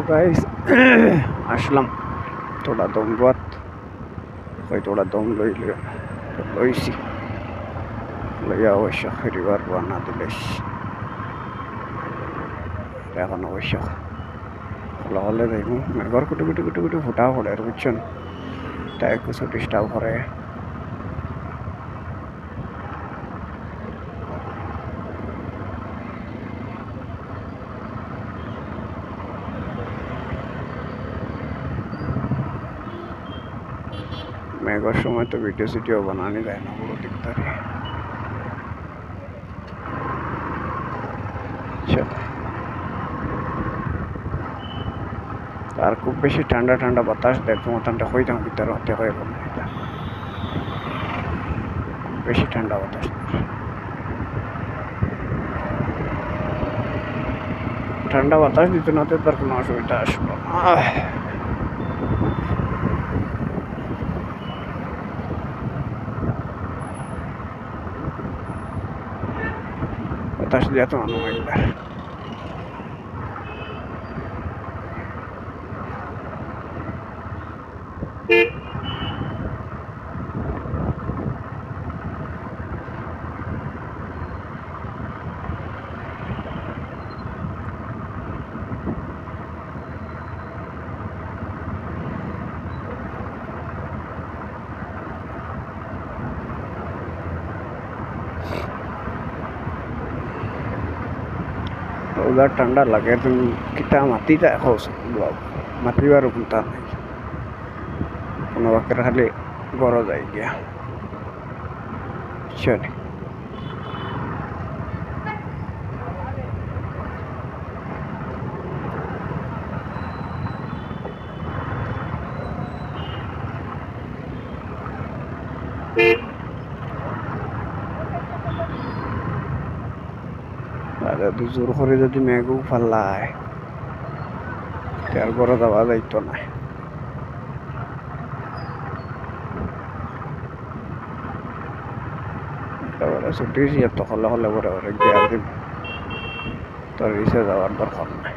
guys আসলাম थोड़ा दम बात कोई थोड़ा दम লইছি লইয়া অবশ্য ফেরিবার বানা দিলেস এখন অবশ্য হলে হলে দেখবো মেঘর কুটি কুটি কুটি কুটি ফুটা পড়ে আর বুঝছেন তাই কিছু ডিস্টার্ব করে মেঘর সময় তো ভিডিও সিডিও বানানি যায় না পুরো দিকদার আর খুব বেশি ঠান্ডা ঠান্ডা বাতাস দেখো মতনটা হইতাম ভিতরে হতে হয় এটা বেশি ঠান্ডা বাতাস ঠান্ডা বাতাস দিতে না তার কোনো অসুবিধা আসলো বাতাস দিয়ে তো মানুষ একবার उधर ठंडा लगे तुम कितना माती था हो माती बार रुकता नहीं কোনো বাকের খালি গরজ আই গিয়া চলে জোর করে যদি মেঘও ফাল্লায় তার ঘরে যাওয়া যাইতো না তারপরে ছুটি এত হলে হলে করে করে গিয়ে দিন তোর রিসে যাওয়ার দরকার নাই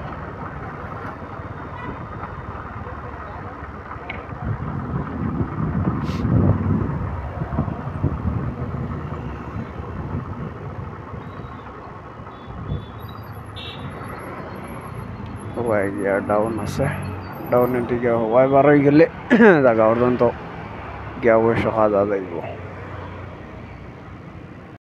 হওয়ায় গিয়া ডাউন আছে ডাউনের দিকে হওয়ায় বার হয়ে গেলে জায়গা পর্যন্ত গিয়া অবশ্য খাওয়া যাইব